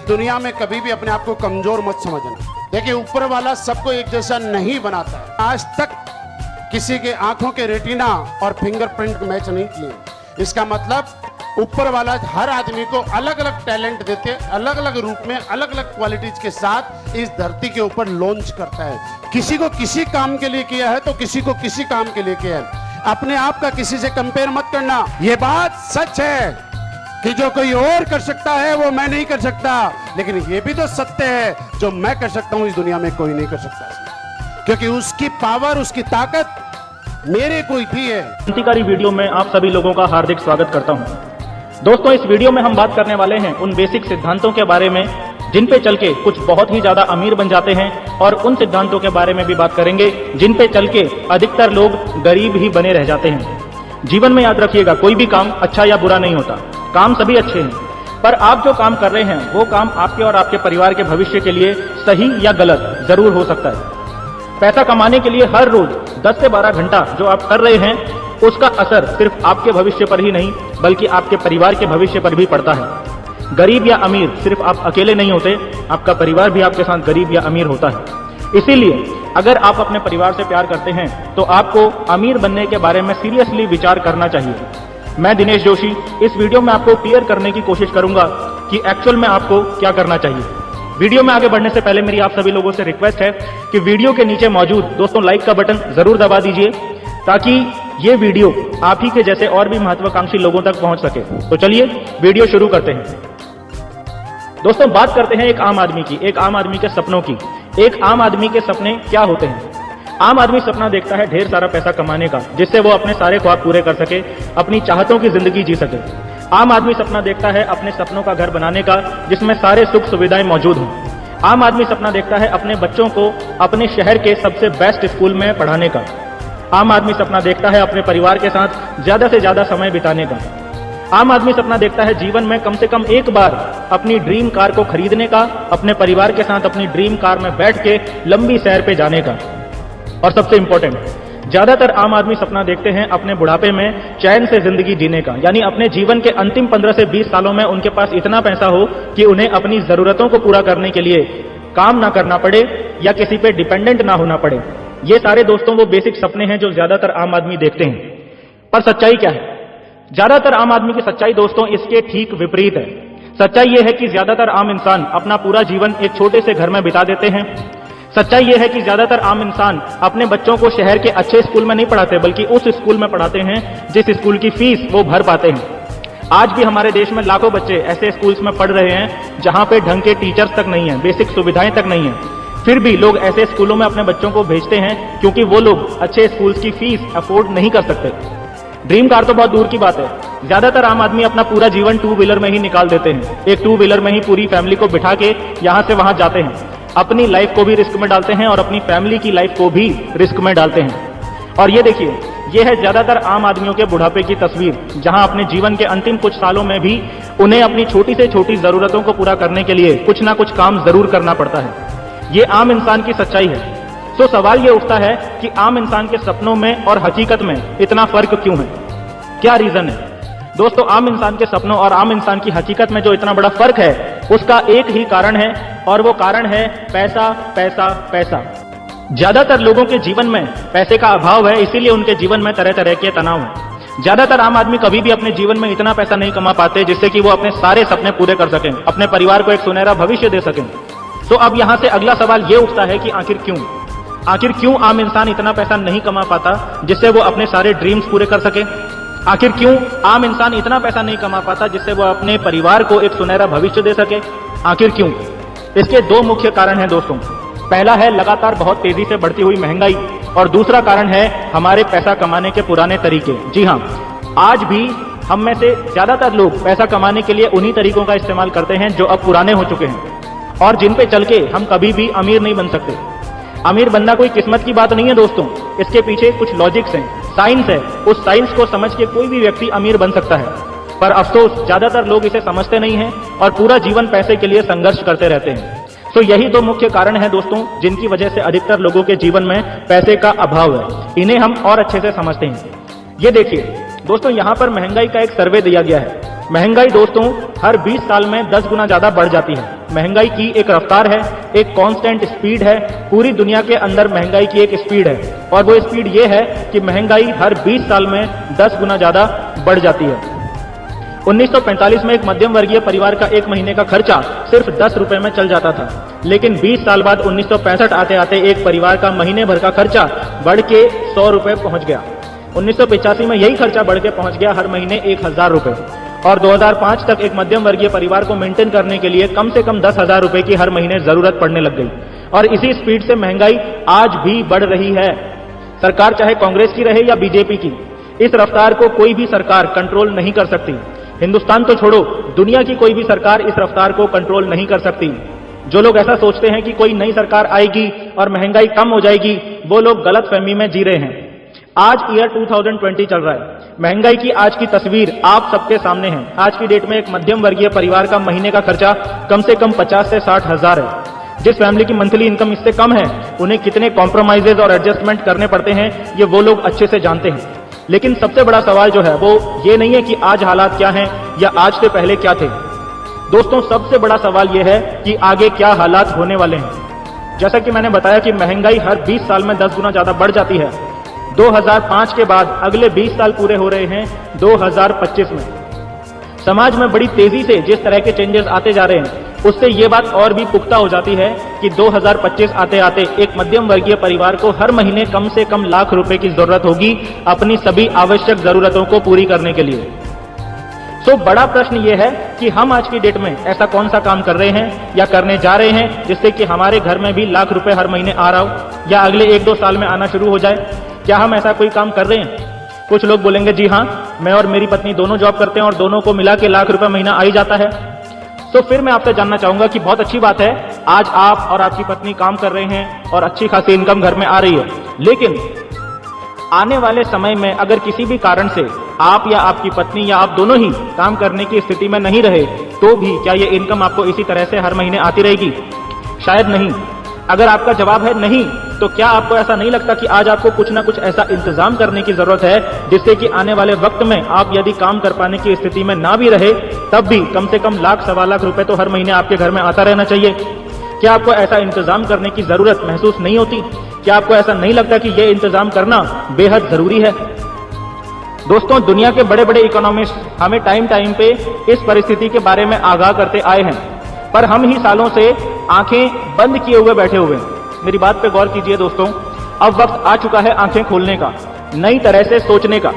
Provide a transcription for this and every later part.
दुनिया में कभी भी अपने आप को कमजोर मत समझना। देखिए, ऊपर वाला सबको एक जैसा नहीं बनाता है। आज तक किसी के आंखों के रेटिना और फिंगरप्रिंट मैच नहीं किए। इसका मतलब ऊपर वाला हर आदमी को अलग अलग टैलेंट देते, अलग अलग रूप में, अलग अलग क्वालिटीज के साथ इस धरती के ऊपर लॉन्च करता है। किसी को किसी काम के लिए किया है तो किसी को किसी काम के लिए किया है। अपने आप का किसी से कंपेयर मत करना। यह बात सच है कि जो कोई और कर सकता है वो मैं नहीं कर सकता, लेकिन यह भी तो सत्य है जो मैं कर सकता हूं इस दुनिया में कोई नहीं कर सकता, क्योंकि उसकी पावर, उसकी ताकत मेरे कोई भी है। क्रांतिकारी वीडियो में आप सभी लोगों का हार्दिक स्वागत करता हूं। दोस्तों, इस वीडियो में हम बात करने वाले हैं उन बेसिक सिद्धांतों के बारे में जिन पे चल के कुछ बहुत ही ज्यादा अमीर बन जाते हैं, और उन सिद्धांतों के बारे में भी बात करेंगे जिन पे चल के अधिकतर लोग गरीब ही बने रह जाते हैं। जीवन में याद रखिएगा, कोई भी काम अच्छा या बुरा नहीं होता, काम सभी अच्छे हैं, पर आप जो काम कर रहे हैं वो काम आपके और आपके परिवार के भविष्य के लिए सही या गलत जरूर हो सकता है। पैसा कमाने के लिए हर रोज 10 से 12 घंटा जो आप कर रहे हैं, उसका असर सिर्फ आपके भविष्य पर ही नहीं बल्कि आपके परिवार के भविष्य पर भी पड़ता है। गरीब या अमीर सिर्फ आप अकेले नहीं होते, आपका परिवार भी आपके साथ गरीब या अमीर होता है। इसीलिए अगर आप अपने परिवार से प्यार करते हैं तो आपको अमीर बनने के बारे में सीरियसली विचार करना चाहिए। मैं दिनेश जोशी इस वीडियो में आपको क्लियर करने की कोशिश करूंगा कि एक्चुअल में आपको क्या करना चाहिए। वीडियो में आगे बढ़ने से पहले मेरी आप सभी लोगों से रिक्वेस्ट है कि वीडियो के नीचे मौजूद दोस्तों लाइक का बटन जरूर दबा दीजिए, ताकि ये वीडियो आप ही के जैसे और भी महत्वाकांक्षी लोगों तक पहुंच सके। तो चलिए वीडियो शुरू करते हैं। दोस्तों, बात करते हैं एक आम आदमी की, एक आम आदमी के सपनों की। एक आम आदमी के सपने क्या होते हैं? आम आदमी सपना देखता है ढेर सारा पैसा कमाने का, जिससे वो अपने सारे ख्वाब पूरे कर सके, अपनी चाहतों की जिंदगी जी सके। आम आदमी सपना देखता है अपने सपनों का घर बनाने का, जिसमें सारे सुख सुविधाएं मौजूद हों। आम आदमी सपना देखता है अपने बच्चों को अपने शहर के सबसे बेस्ट स्कूल में पढ़ाने का। आम आदमी सपना देखता है अपने परिवार के साथ ज्यादा से ज्यादा समय बिताने का। आम आदमी सपना देखता है जीवन में कम से कम एक बार अपनी ड्रीम कार को खरीदने का, अपने परिवार के साथ अपनी ड्रीम कार में बैठ के लंबी सैर पे जाने का। और सबसे इंपॉर्टेंट, ज्यादातर आम आदमी सपना देखते हैं अपने बुढ़ापे में चैन से जिंदगी जीने का, यानी अपने जीवन के अंतिम 15 से 20 सालों में उनके पास इतना पैसा हो कि उन्हें अपनी जरूरतों को पूरा करने के लिए काम ना करना पड़े या किसी पे डिपेंडेंट ना होना पड़े। ये सारे दोस्तों वो बेसिक सपने हैं जो ज्यादातर आम आदमी देखते हैं। पर सच्चाई क्या है? ज्यादातर आम आदमी की सच्चाई दोस्तों इसके ठीक विपरीत है। सच्चाई यह है कि ज्यादातर आम इंसान अपना पूरा जीवन एक छोटे से घर में बिता देते हैं। सच्चाई यह है कि ज्यादातर आम इंसान अपने बच्चों को शहर के अच्छे स्कूल में नहीं पढ़ाते, बल्कि उस स्कूल में पढ़ाते हैं जिस स्कूल की फीस वो भर पाते हैं। आज भी हमारे देश में लाखों बच्चे ऐसे स्कूल्स में पढ़ रहे हैं जहां पे ढंग के टीचर्स तक नहीं है, बेसिक सुविधाएं तक नहीं है। फिर भी लोग ऐसे स्कूलों में अपने बच्चों को भेजते हैं क्योंकि वो लोग अच्छे स्कूल्स की फीस अफोर्ड नहीं कर सकते। ड्रीम कार तो बहुत दूर की बात है। ज्यादातर आम आदमी अपना पूरा जीवन 2 व्हीलर में ही निकाल देते हैं। एक 2 व्हीलर में ही पूरी फैमिली को बिठा के यहां से वहां जाते हैं, अपनी लाइफ को भी रिस्क में डालते हैं और अपनी फैमिली की लाइफ को भी रिस्क में डालते हैं। और ये देखिए, ये है ज्यादातर आम आदमियों के बुढ़ापे की तस्वीर, जहां अपने जीवन के अंतिम कुछ सालों में भी उन्हें अपनी छोटी से छोटी जरूरतों को पूरा करने के लिए कुछ ना कुछ काम जरूर करना पड़ता है। ये आम इंसान की सच्चाई है। तो सवाल ये उठता है कि आम इंसान के सपनों में और हकीकत में इतना फर्क क्यों है? क्या रीजन है? दोस्तों, आम इंसान के सपनों और आम इंसान की हकीकत में जो इतना बड़ा फर्क है, उसका एक ही कारण है, और वो कारण है पैसा, पैसा, पैसा। ज्यादातर लोगों के जीवन में पैसे का अभाव है, इसीलिए उनके जीवन में तरह तरह के तनाव है। ज्यादातर आम आदमी कभी भी अपने जीवन में इतना पैसा नहीं कमा पाते जिससे कि वो अपने सारे सपने पूरे कर सकें, अपने परिवार को एक सुनहरा भविष्य दे सकें। तो अब यहां से अगला सवाल ये उठता है कि आखिर क्यों आम इंसान इतना पैसा नहीं कमा पाता जिससे वो अपने सारे ड्रीम्स पूरे कर सके? आखिर क्यों आम इंसान इतना पैसा नहीं कमा पाता जिससे वो अपने परिवार को एक सुनहरा भविष्य दे सके? आखिर क्यों? इसके 2 मुख्य कारण हैं दोस्तों। पहला है लगातार बहुत तेजी से बढ़ती हुई महंगाई, और दूसरा कारण है हमारे पैसा कमाने के पुराने तरीके। जी हाँ, आज भी हम में से ज्यादातर लोग पैसा कमाने के लिए उन्हीं तरीकों का इस्तेमाल करते हैं जो अब पुराने हो चुके हैं और जिन पे चल के हम कभी भी अमीर नहीं बन सकते। अमीर बनना कोई किस्मत की बात नहीं है दोस्तों, इसके पीछे कुछ लॉजिक्स हैं, साइंस है। उस साइंस को समझ के कोई भी व्यक्ति अमीर बन सकता है, पर अफसोस ज्यादातर लोग इसे समझते नहीं हैं और पूरा जीवन पैसे के लिए संघर्ष करते रहते हैं। तो यही 2 मुख्य कारण हैं दोस्तों जिनकी वजह से अधिकतर लोगों के जीवन में पैसे का अभाव है। इन्हें हम और अच्छे से समझते हैं। ये देखिए दोस्तों, यहाँ पर महंगाई का एक सर्वे दिया गया है। महंगाई दोस्तों हर 20 साल में 10 गुना ज्यादा बढ़ जाती है। महंगाई की एक रफ्तार है, एक कांस्टेंट स्पीड है। पूरी दुनिया के अंदर महंगाई की एक स्पीड है और वो स्पीड ये है कि महंगाई हर 20 साल में 10 गुना ज्यादा बढ़ जाती है। 1945 में एक मध्यम वर्गीय परिवार का एक महीने का खर्चा सिर्फ 10 रुपए में चल जाता था, लेकिन 20 साल बाद 1965 आते आते एक परिवार का महीने भर का खर्चा बढ़ के 100 रुपए पहुंच गया। 1985 में यही खर्चा बढ़ के पहुंच गया हर महीने 1000 रुपए और 2005 तक एक मध्यम वर्गीय परिवार को मेंटेन करने के लिए कम से कम 10,000 रुपए की हर महीने जरूरत पड़ने लग गई और इसी स्पीड से महंगाई आज भी बढ़ रही है। सरकार चाहे कांग्रेस की रहे या बीजेपी की, इस रफ्तार को कोई भी सरकार कंट्रोल नहीं कर सकती। हिंदुस्तान तो छोड़ो, दुनिया की कोई भी सरकार इस रफ्तार को कंट्रोल नहीं कर सकती। जो लोग ऐसा सोचते हैं कि कोई नई सरकार आएगी और महंगाई कम हो जाएगी, वो लोग गलतफहमी में जी रहे हैं। आज ईयर 2020 चल रहा है। महंगाई की आज की तस्वीर आप सबके सामने है। आज की डेट में एक मध्यम वर्गीय परिवार का महीने का खर्चा कम से कम 50 से 60 हजार है। जिस फैमिली की मंथली इनकम इससे कम है, उन्हें कितने कॉम्प्रोमाइजेज और एडजस्टमेंट करने पड़ते हैं, ये वो लोग अच्छे से जानते हैं। लेकिन सबसे बड़ा सवाल जो है वो ये नहीं है कि आज हालात क्या हैं या आज से पहले क्या थे। दोस्तों, सबसे बड़ा सवाल यह है कि आगे क्या हालात होने वाले हैं। जैसा कि मैंने बताया कि महंगाई हर 20 साल में 10 गुना ज्यादा बढ़ जाती है। 2005 के बाद अगले 20 साल पूरे हो रहे हैं 2025 में। समाज में बड़ी तेजी से जिस तरह के चेंजेस आते जा रहे हैं, उससे ये बात और भी पुख्ता हो जाती है कि 2025 आते आते एक मध्यम वर्गीय परिवार को हर महीने कम से कम लाख रुपए की जरूरत होगी अपनी सभी आवश्यक जरूरतों को पूरी करने के लिए। सो बड़ा प्रश्न ये है कि हम आज की डेट में ऐसा कौन सा काम कर रहे हैं या करने जा रहे हैं जिससे कि हमारे घर में भी लाख रुपए हर महीने आ रहा हो या अगले 1-2 साल में आना शुरू हो जाए। क्या हम ऐसा कोई काम कर रहे हैं? कुछ लोग बोलेंगे जी हाँ, मैं और मेरी पत्नी दोनों जॉब करते हैं और दोनों को मिला के लाख रुपए महीना आ ही जाता है। तो फिर मैं आपसे जानना चाहूंगा कि बहुत अच्छी बात है, आज आप और आपकी पत्नी काम कर रहे हैं और अच्छी खासी इनकम घर में आ रही है, लेकिन आने वाले समय में अगर किसी भी कारण से आप या आपकी पत्नी या आप दोनों ही काम करने की स्थिति में नहीं रहे, तो भी क्या ये इनकम आपको इसी तरह से हर महीने आती रहेगी? शायद नहीं। अगर आपका जवाब है नहीं, तो क्या आपको ऐसा नहीं लगता कि आज आपको कुछ ना कुछ ऐसा इंतजाम करने की जरूरत है जिससे कि आने वाले वक्त में आप यदि काम कर पाने की स्थिति में ना भी रहे, तब भी कम से कम लाख 1.25 लाख रुपए तो हर महीने आपके घर में आता रहना चाहिए? क्या आपको ऐसा इंतजाम करने की जरूरत महसूस नहीं होती? क्या आपको ऐसा नहीं लगता कि यह इंतजाम करना बेहद जरूरी है? दोस्तों, दुनिया के बड़े बड़े इकोनॉमिस्ट हमें टाइम टाइम पे इस परिस्थिति के बारे में आगाह करते आए हैं, पर हम ही सालों से आंखें बंद किए हुए बैठे हुए हैं। मेरी बात पे गौर कीजिए दोस्तों, अब वक्त आ चुका है आंखें खोलने का, नई तरह से सोचने का।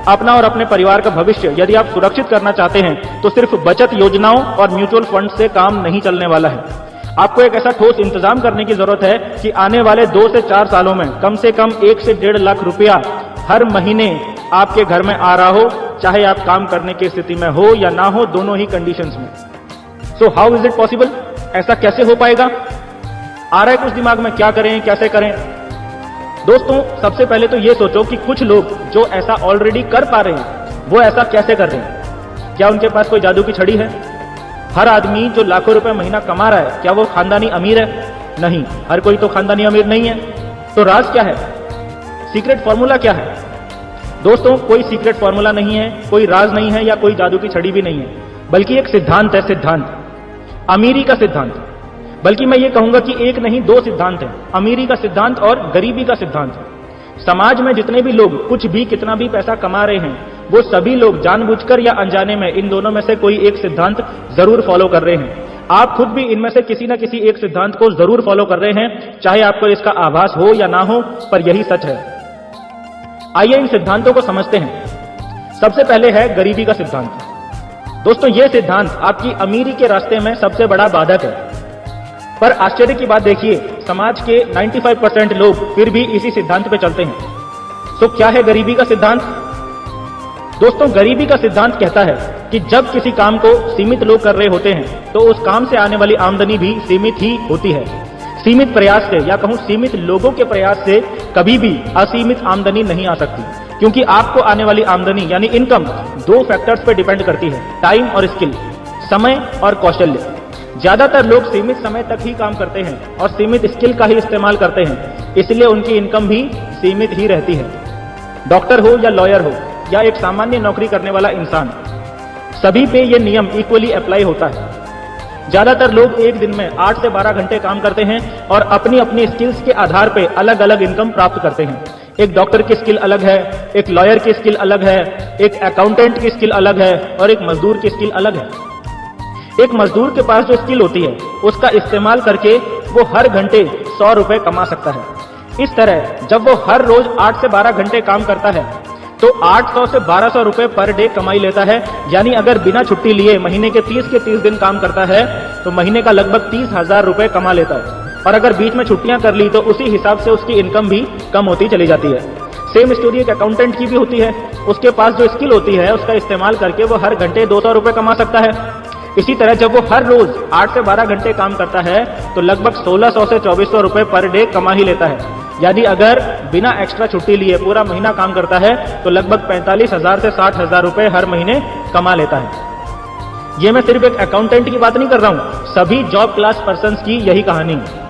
अपना और अपने परिवार का भविष्य यदि आप सुरक्षित करना चाहते हैं तो सिर्फ बचत योजनाओं और म्यूचुअल फंड से काम नहीं चलने वाला है। आपको एक ऐसा ठोस इंतजाम करने की जरूरत है कि आने वाले 2 से 4 सालों में कम से कम 1 से 1.5 लाख रुपया हर महीने आपके घर में आ रहा हो, चाहे आप काम करने की स्थिति में हो या ना हो, दोनों ही कंडीशंस में। So how is it possible? ऐसा कैसे हो पाएगा? आ रहा है कुछ दिमाग में, क्या करें, कैसे करें? दोस्तों, सबसे पहले तो ये सोचो कि कुछ लोग जो ऐसा ऑलरेडी कर पा रहे हैं, वो ऐसा कैसे कर रहे हैं? क्या उनके पास कोई जादू की छड़ी है? हर आदमी जो लाखों रुपए महीना कमा रहा है, क्या वो खानदानी अमीर है? नहीं, हर कोई तो खानदानी अमीर नहीं है। तो राज क्या है? सीक्रेट फॉर्मूला क्या है? दोस्तों, कोई सीक्रेट फॉर्मूला नहीं है, कोई राज नहीं है या कोई जादू की छड़ी भी नहीं है, बल्कि एक सिद्धांत है। सिद्धांत अमीरी का सिद्धांत। बल्कि मैं ये कहूंगा कि एक नहीं 2 सिद्धांत हैं, अमीरी का सिद्धांत और गरीबी का सिद्धांत। समाज में जितने भी लोग कुछ भी कितना भी पैसा कमा रहे हैं, वो सभी लोग जानबूझकर या अनजाने में इन दोनों में से कोई एक सिद्धांत जरूर फॉलो कर रहे हैं। आप खुद भी इनमें से किसी न किसी एक सिद्धांत को जरूर फॉलो कर रहे हैं, चाहे आपको इसका आभास हो या ना हो, पर यही सच है। आइए इन सिद्धांतों को समझते हैं। सबसे पहले है गरीबी का सिद्धांत। दोस्तों, यह सिद्धांत आपकी अमीरी के रास्ते में सबसे बड़ा बाधक है, पर आश्चर्य की बात देखिए, समाज के 95% लोग फिर भी इसी सिद्धांत पे चलते हैं। सो क्या है गरीबी का सिद्धांत? दोस्तों, गरीबी का सिद्धांत कहता है कि जब किसी काम को सीमित लोग कर रहे होते हैं, तो उस काम से आने वाली आमदनी भी सीमित ही होती है। सीमित प्रयास से या कहूं सीमित लोगों के प्रयास से कभी भी असीमित आमदनी नहीं आ सकती, क्योंकि आपको आने वाली आमदनी यानी इनकम 2 फैक्टर्स पे डिपेंड करती है, टाइम और स्किल, समय और कौशल्य। ज्यादातर लोग सीमित समय तक ही काम करते हैं और सीमित स्किल का ही इस्तेमाल करते हैं, इसलिए उनकी इनकम भी सीमित ही रहती है। डॉक्टर हो या लॉयर हो या एक सामान्य नौकरी करने वाला इंसान, सभी पे ये नियम इक्वली अप्लाई होता है। ज्यादातर लोग एक दिन में 8 से 12 घंटे काम करते हैं और अपनी अपनी स्किल्स के आधार पे अलग अलग इनकम प्राप्त करते हैं। एक डॉक्टर की स्किल अलग है, एक लॉयर की स्किल अलग है, एक अकाउंटेंट की स्किल अलग है और एक मजदूर की स्किल अलग है। एक मजदूर के पास जो स्किल होती है उसका इस्तेमाल करके वो हर घंटे 100 रुपए कमा सकता है। इस तरह जब वो हर रोज 8 से 12 घंटे काम करता है तो 800 से 1200 रुपए पर डे कमाई लेता है। यानी अगर बिना छुट्टी लिए महीने के 30 दिन काम करता है तो महीने का लगभग 30,000 रुपए कमा लेता है। और अगर बीच में छुट्टियां कर ली तो उसी हिसाब से उसकी इनकम भी कम होती चली जाती है। सेम स्टोरी एक अकाउंटेंट की भी होती है। उसके पास जो स्किल होती है उसका इस्तेमाल करके वो हर घंटे 200 रुपए कमा सकता है। इसी तरह जब वो हर रोज 8 से 12 घंटे काम करता है तो लगभग 1600 से 2400 रुपए पर डे कमा ही लेता है। यानी अगर बिना एक्स्ट्रा छुट्टी लिए पूरा महीना काम करता है तो लगभग 45,000 से 60,000 रुपए हर महीने कमा लेता है। ये मैं सिर्फ एक अकाउंटेंट की बात नहीं कर रहा हूं, सभी जॉब क्लास पर्संस की यही कहानी है।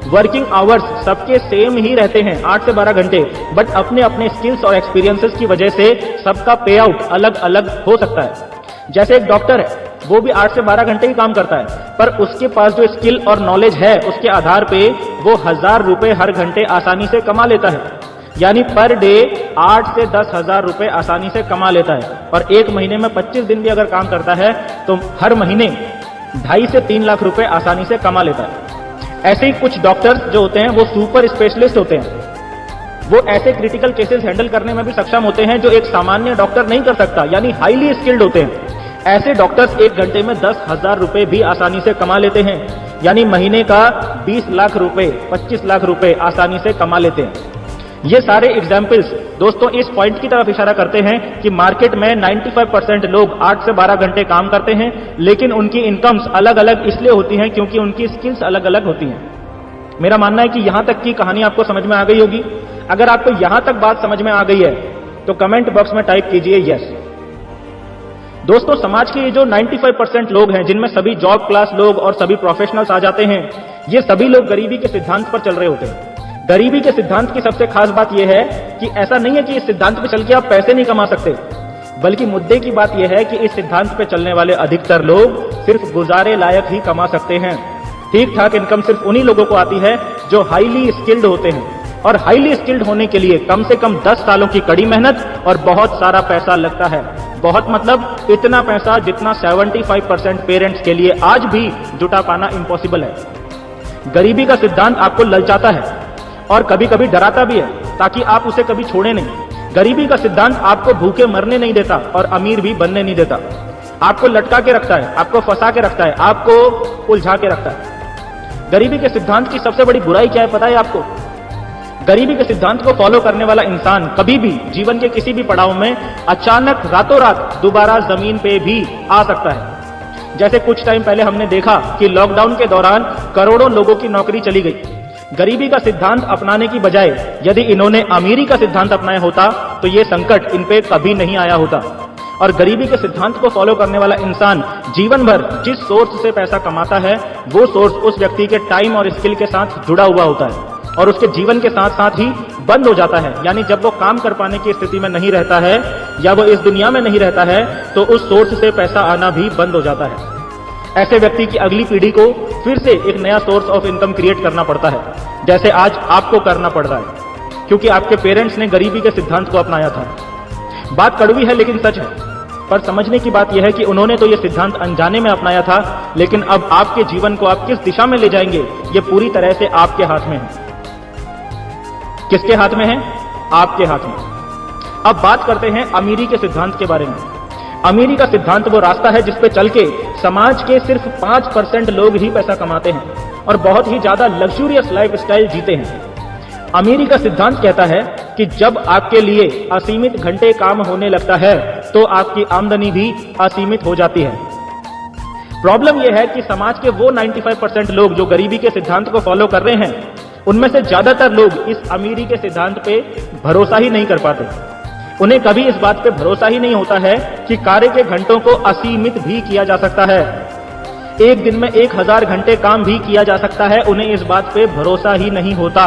वर्किंग आवर्स सबके सेम ही रहते हैं 8 से 12 घंटे, बट अपने अपने स्किल्स और एक्सपीरियंसेस की वजह से सबका पे आउट अलग अलग हो सकता है। जैसे एक डॉक्टर है, वो भी 8 से 12 घंटे ही काम करता है, पर उसके पास जो स्किल और नॉलेज है उसके आधार पे वो 1000 रुपए हर घंटे आसानी से कमा लेता है। यानी पर डे 8 से 10,000 रुपए आसानी से कमा लेता है। और एक महीने में 25 दिन भी अगर काम करता है तो हर महीने 2.5 से 3 लाख रुपए आसानी से कमा लेता है। ऐसे ही कुछ डॉक्टर्स जो होते हैं वो सुपर स्पेशलिस्ट होते हैं। वो ऐसे क्रिटिकल केसेस हैंडल करने में भी सक्षम होते हैं जो एक सामान्य डॉक्टर नहीं कर सकता, यानी हाईली स्किल्ड होते हैं। ऐसे डॉक्टर्स एक घंटे में 10,000 रुपए भी आसानी से कमा लेते हैं। यानी महीने का 20 लाख रुपए, 25 लाख रुपए आसानी से कमा लेते हैं। ये सारे एग्जाम्पल्स दोस्तों इस पॉइंट की तरफ इशारा करते हैं कि मार्केट में 95% लोग 8 से 12 घंटे काम करते हैं, लेकिन उनकी इनकम्स अलग अलग इसलिए होती हैं क्योंकि उनकी स्किल्स अलग अलग होती हैं। मेरा मानना है कि यहां तक की कहानी आपको समझ में आ गई होगी। अगर आपको यहां तक बात समझ में आ गई है तो कमेंट बॉक्स में टाइप कीजिए यस। दोस्तों समाज के ये जो 95% लोग हैं, जिनमें सभी जॉब क्लास लोग और सभी प्रोफेशनल्स आ जाते हैं, ये सभी लोग गरीबी के सिद्धांत पर चल रहे होते हैं। गरीबी के सिद्धांत की सबसे खास बात यह है कि ऐसा नहीं है कि इस सिद्धांत पे चल के आप पैसे नहीं कमा सकते, बल्कि मुद्दे की बात यह है कि इस सिद्धांत पे चलने वाले अधिकतर लोग सिर्फ गुजारे लायक ही कमा सकते हैं। ठीक ठाक इनकम सिर्फ उन्हीं लोगों को आती है जो हाईली स्किल्ड होते हैं। और हाईली स्किल्ड होने के लिए कम से कम 10 सालों की कड़ी मेहनत और बहुत सारा पैसा लगता है। बहुत मतलब इतना पैसा जितना 75% पेरेंट्स के लिए आज भी जुटा पाना इम्पॉसिबल है। गरीबी का सिद्धांत आपको ललचाता है और कभी कभी डराता भी है, ताकि आप उसे कभी छोड़े नहीं। गरीबी का सिद्धांत आपको भूखे मरने नहीं देता और अमीर भी बनने नहीं देता। आपको लटका के रखता है, आपको फंसा के रखता है, आपको उलझा के रखता है। गरीबी के सिद्धांत की सबसे बड़ी बुराई क्या है पता है आपको? गरीबी के सिद्धांत को फॉलो करने वाला इंसान कभी भी जीवन के किसी भी पड़ाव में अचानक रातों रात दोबारा जमीन पे भी आ सकता है। जैसे कुछ टाइम पहले हमने देखा कि लॉकडाउन के दौरान करोड़ों लोगों की नौकरी चली गई। गरीबी का सिद्धांत अपनाने की बजाय यदि इन्होंने अमीरी का सिद्धांत अपनाया होता तो ये संकट इन पे कभी नहीं आया होता। और गरीबी के सिद्धांत को फॉलो करने वाला इंसान जीवन भर जिस सोर्स से पैसा कमाता है वो सोर्स उस व्यक्ति के टाइम और स्किल के साथ जुड़ा हुआ होता है और उसके जीवन के साथ साथ ही बंद हो जाता है। यानी जब वो काम कर पाने की स्थिति में नहीं रहता है या वो इस दुनिया में नहीं रहता है तो उस सोर्स से पैसा आना भी बंद हो जाता है। ऐसे व्यक्ति की अगली पीढ़ी को फिर से एक नया सोर्स ऑफ इनकम क्रिएट करना पड़ता है, जैसे आज आपको करना पड़ रहा है, क्योंकि आपके पेरेंट्स ने गरीबी के सिद्धांत को अपनाया था। बात कड़वी है लेकिन सच है, पर समझने की बात यह है कि उन्होंने तो यह सिद्धांत अनजाने में अपनाया था, लेकिन अब आपके जीवन को आप किस दिशा में ले जाएंगे ये पूरी तरह से आपके हाथ में है। किसके हाथ में है? आपके हाथ में। अब बात करते हैं अमीरी के सिद्धांत के बारे में। अमीरी का सिद्धांत वो रास्ता है जिस पे चल के समाज के सिर्फ 5% लोग ही पैसा कमाते हैं और बहुत ही ज्यादा लग्जूरियस लाइफस्टाइल जीते हैं। अमीरी का सिद्धांत कहता है कि जब आपके लिए असीमित घंटे काम होने लगता है तो आपकी आमदनी भी असीमित हो जाती है। प्रॉब्लम यह है कि समाज के वो 95% लोग जो गरीबी के सिद्धांत को फॉलो कर रहे हैं, उनमें से ज्यादातर लोग इस अमीरी के सिद्धांत पे भरोसा ही नहीं कर पाते। उन्हें कभी इस बात पे भरोसा ही नहीं होता है कि कार्य के घंटों को असीमित भी किया जा सकता है। एक दिन में 1000 घंटे काम भी किया जा सकता है, उन्हें इस बात पे भरोसा ही नहीं होता,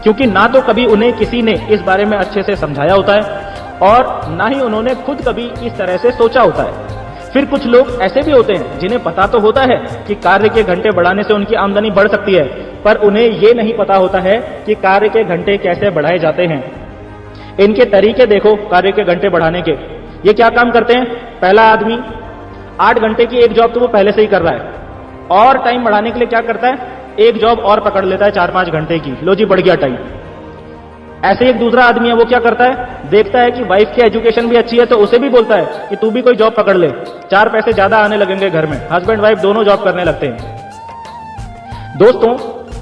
क्योंकि ना तो कभी उन्हें किसी ने इस बारे में अच्छे से समझाया होता है और ना ही उन्होंने खुद कभी इस तरह से सोचा होता है। फिर कुछ लोग ऐसे भी होते हैं जिन्हें पता तो होता है कि कार्य के घंटे बढ़ाने से उनकी आमदनी बढ़ सकती है, पर उन्हें यह नहीं पता होता है कि कार्य के घंटे कैसे बढ़ाए जाते हैं। इनके तरीके देखो कार्य के घंटे बढ़ाने के। ये क्या काम करते हैं? पहला आदमी 8 घंटे की एक जॉब तो वो पहले से ही कर रहा है, और टाइम बढ़ाने के लिए क्या करता है? एक जॉब और पकड़ लेता है 4-5 घंटे की, लो जी बढ़ गया टाइम। ऐसे एक दूसरा आदमी है, वो क्या करता है? देखता है कि वाइफ की एजुकेशन भी अच्छी है तो उसे भी बोलता है कि तू भी कोई जॉब पकड़ ले, 4 पैसे ज्यादा आने लगेंगे घर में। हस्बैंड वाइफ दोनों जॉब करने लगते हैं। दोस्तों,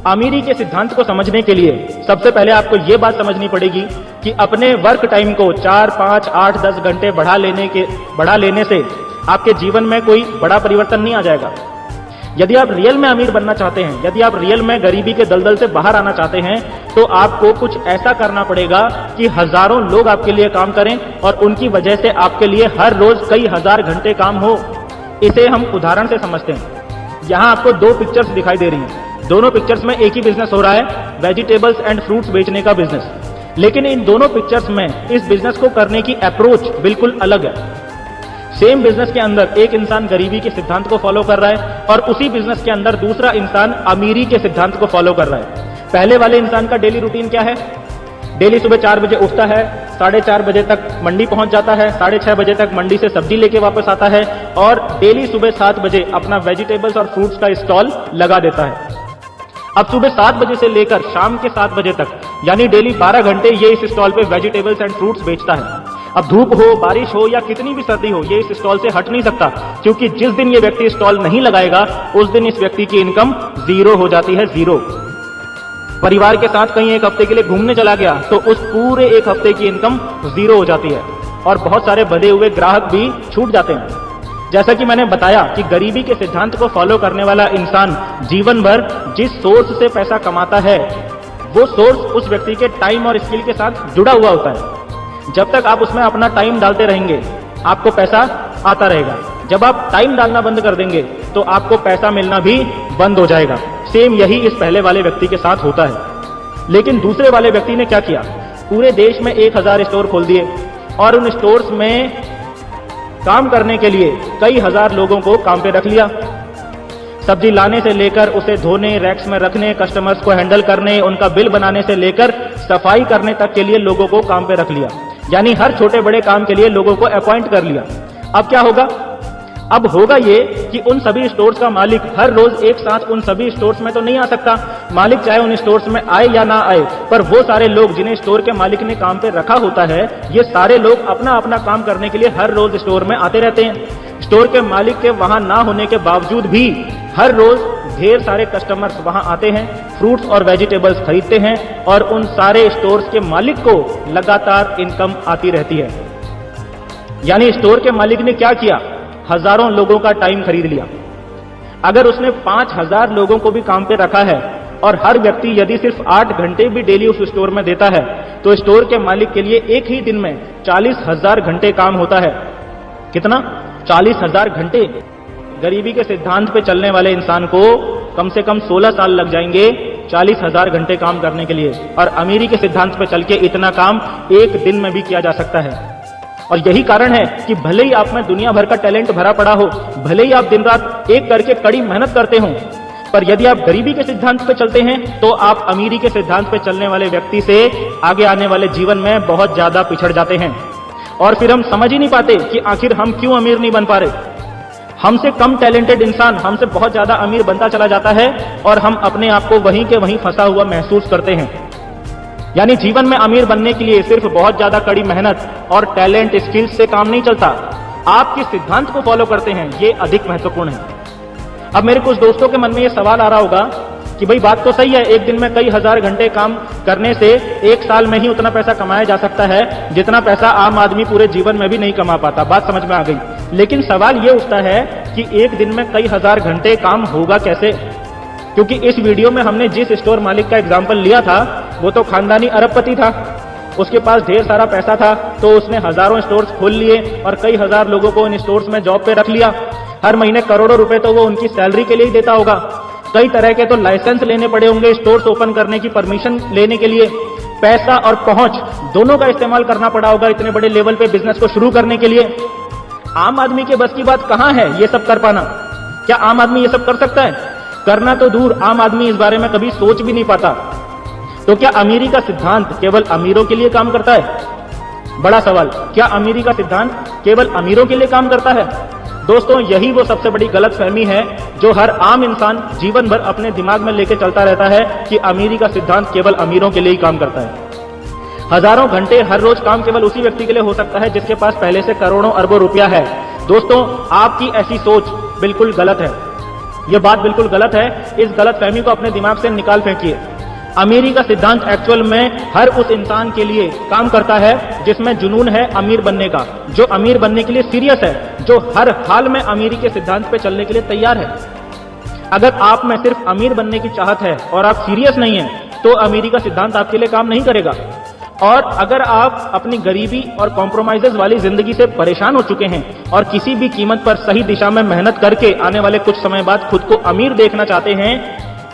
अमीरी के सिद्धांत को समझने के लिए सबसे पहले आपको यह बात समझनी पड़ेगी कि अपने वर्क टाइम को 4, 5, 8, 10 घंटे बढ़ा लेने से आपके जीवन में कोई बड़ा परिवर्तन नहीं आ जाएगा। यदि आप रियल में अमीर बनना चाहते हैं, यदि आप रियल में गरीबी के दलदल से बाहर आना चाहते हैं, तो आपको कुछ ऐसा करना पड़ेगा कि हजारों लोग आपके लिए काम करें और उनकी वजह से आपके लिए हर रोज कई हजार घंटे काम हो। इसे हम उदाहरण से समझते हैं। यहां आपको 2 पिक्चर्स दिखाई दे रही हैं। दोनों पिक्चर्स में एक ही बिजनेस हो रहा है, वेजिटेबल्स एंड फ्रूट्स बेचने का बिजनेस। लेकिन इन दोनों पिक्चर्स में इस बिजनेस को करने की अप्रोच बिल्कुल अलग है। सेम बिजनेस के अंदर एक इंसान गरीबी के सिद्धांत को फॉलो कर रहा है और उसी बिजनेस के अंदर दूसरा इंसान अमीरी के सिद्धांत को फॉलो कर रहा है। पहले वाले इंसान का डेली रूटीन क्या है? डेली सुबह 4 बजे उठता है, 4:30 बजे तक मंडी पहुंच जाता है, 6:30 बजे तक मंडी से सब्जी लेके वापस आता है और डेली सुबह 7 बजे अपना वेजिटेबल्स और फ्रूट्स का स्टॉल लगा देता है। अब सुबह 7 बजे से लेकर शाम के 7 बजे तक यानी डेली 12 घंटे ये इस स्टॉल पे वेजिटेबल्स एंड फ्रूट्स बेचता है। अब धूप हो, बारिश हो या कितनी भी सर्दी हो, ये इस स्टॉल से हट नहीं सकता, क्योंकि जिस दिन ये व्यक्ति स्टॉल नहीं लगाएगा उस दिन इस व्यक्ति की इनकम 0 हो जाती है, 0। परिवार के साथ कहीं एक हफ्ते के लिए घूमने चला गया तो उस पूरे एक हफ्ते की इनकम 0 हो जाती है और बहुत सारे बधे हुए ग्राहक भी छूट जाते हैं। जैसा कि मैंने बताया कि गरीबी के सिद्धांत को फॉलो करने वाला इंसान जीवन भर जिस सोर्स से पैसा कमाता है, वो सोर्स उस व्यक्ति के टाइम और स्किल के साथ जुड़ा हुआ होता है। जब तक आप उसमें अपना टाइम डालते रहेंगे, आपको पैसा आता रहेगा। जब आप टाइम डालना बंद कर देंगे तो आपको पैसा मिलना भी बंद हो जाएगा। सेम यही इस पहले वाले व्यक्ति के साथ होता है। लेकिन दूसरे वाले व्यक्ति ने क्या किया? पूरे देश में 1000 स्टोर खोल दिए और उन स्टोर्स में काम करने के लिए कई हजार लोगों को काम पे रख लिया। सब्जी लाने से लेकर उसे धोने, रैक्स में रखने, कस्टमर्स को हैंडल करने, उनका बिल बनाने से लेकर सफाई करने तक के लिए लोगों को काम पे रख लिया। यानी हर छोटे बड़े काम के लिए लोगों को अपॉइंट कर लिया। अब क्या होगा? अब होगा ये कि उन सभी स्टोर्स का मालिक हर रोज एक साथ उन सभी स्टोर्स में तो नहीं आ सकता। मालिक चाहे उन स्टोर्स में आए या ना आए, पर वो सारे लोग जिन्हें स्टोर के मालिक ने काम पे रखा होता है, ये सारे लोग अपना अपना काम करने के लिए हर रोज स्टोर में आते रहते हैं। स्टोर के मालिक के वहां ना होने के बावजूद भी हर रोज ढेर सारे कस्टमर्स वहां आते हैं, फ्रूट्स और वेजिटेबल्स खरीदते हैं और उन सारे स्टोर्स के मालिक को लगातार इनकम आती रहती है। यानी स्टोर के मालिक ने क्या किया? हजारों लोगों का टाइम खरीद लिया। अगर उसने 5000 लोगों को भी काम पे रखा है और हर व्यक्ति यदि सिर्फ 8 घंटे भी डेली उस स्टोर में देता है, तो स्टोर के मालिक के लिए एक ही दिन में 40,000 घंटे काम होता है। कितना? 40,000 घंटे। गरीबी के सिद्धांत पे चलने वाले इंसान को कम से कम 16 साल लग जाएंगे 40,000 घंटे काम करने के लिए, और अमीरी के सिद्धांत पे चल के इतना काम एक दिन में भी किया जा सकता है। और यही कारण है कि भले ही आप में दुनिया भर का टैलेंट भरा पड़ा हो, भले ही आप दिन रात एक करके कड़ी मेहनत करते हो, पर यदि आप गरीबी के सिद्धांत पे चलते हैं तो आप अमीरी के सिद्धांत पे चलने वाले व्यक्ति से आगे आने वाले जीवन में बहुत ज्यादा पिछड़ जाते हैं। और फिर हम समझ ही नहीं पाते कि आखिर हम क्यों अमीर नहीं बन पा रहे। हमसे कम टैलेंटेड इंसान हमसे बहुत ज्यादा अमीर बनता चला जाता है और हम अपने आप को वहीं के वहीं फंसा हुआ महसूस करते हैं। यानी जीवन में अमीर बनने के लिए सिर्फ बहुत ज्यादा कड़ी मेहनत और टैलेंट, स्किल्स से काम नहीं चलता। आप किस सिद्धांत को फॉलो करते हैं, ये अधिक महत्वपूर्ण है। अब मेरे कुछ दोस्तों के मन में ये सवाल आ रहा होगा कि भाई बात तो सही है, एक दिन में कई हजार घंटे काम करने से एक साल में ही उतना पैसा कमाया जा सकता है जितना पैसा आम आदमी पूरे जीवन में भी नहीं कमा पाता। बात समझ में आ गई। लेकिन सवाल ये उठता है कि एक दिन में कई हजार घंटे काम होगा कैसे? क्योंकि इस वीडियो में हमने जिस स्टोर मालिक का एग्जाम्पल लिया था वो तो खानदानी अरबपति था, उसके पास ढेर सारा पैसा था, तो उसने हजारों स्टोर्स खोल लिए और कई हजार लोगों को इन स्टोर्स में जॉब पे रख लिया। हर महीने करोड़ों रुपए तो वो उनकी सैलरी के लिए ही देता होगा। कई तरह के तो लाइसेंस लेने पड़े होंगे स्टोर्स ओपन करने की परमिशन लेने के लिए। पैसा और पहुंच दोनों का इस्तेमाल करना पड़ा होगा इतने बड़े लेवल पे बिजनेस को शुरू करने के लिए। आम आदमी के बस की बात कहां है ये सब कर पाना? क्या आम आदमी ये सब कर सकता है? करना तो दूर, आम आदमी इस बारे में कभी सोच भी नहीं पाता। तो क्या अमीरी का सिद्धांत केवल अमीरों के लिए काम करता है? बड़ा सवाल, क्या अमीरी का सिद्धांत केवल अमीरों के लिए काम करता है? दोस्तों, यही वो सबसे बड़ी गलतफहमी है जो हर आम इंसान जीवन भर अपने दिमाग में लेके चलता रहता है कि अमीरी का सिद्धांत केवल अमीरों के लिए ही काम करता है। हजारों घंटे हर रोज काम केवल उसी व्यक्ति के लिए हो सकता है जिसके पास पहले से करोड़ों अरबों रुपया है। दोस्तों, आपकी ऐसी सोच बिल्कुल गलत है। यह बात बिल्कुल गलत है। इस गलतफहमी को अपने दिमाग से निकाल फेंकिए। अमीरी का सिद्धांत एक्चुअल में हर उस इंसान के लिए काम करता है जिसमें जुनून है अमीर बनने का, जो अमीर बनने के लिए सीरियस है, जो हर हाल में अमीरी के सिद्धांत पे चलने के लिए तैयार है। अगर आप में सिर्फ अमीर बनने की चाहत है और आप सीरियस नहीं है तो अमीरी का सिद्धांत आपके लिए काम नहीं करेगा। और अगर आप अपनी गरीबी और कॉम्प्रोमाइजेस वाली जिंदगी से परेशान हो चुके हैं और किसी भी कीमत पर सही दिशा में मेहनत करके आने वाले कुछ समय बाद खुद को अमीर देखना चाहते हैं,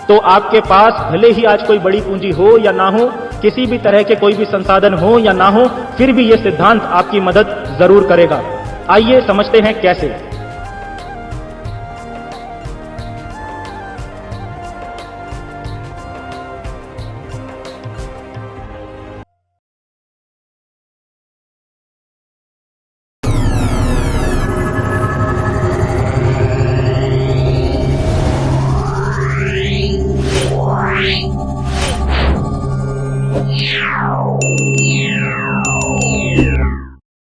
तो आपके पास भले ही आज कोई बड़ी पूंजी हो या ना हो, किसी भी तरह के कोई भी संसाधन हो या ना हो, फिर भी यह सिद्धांत आपकी मदद जरूर करेगा। आइए समझते हैं कैसे।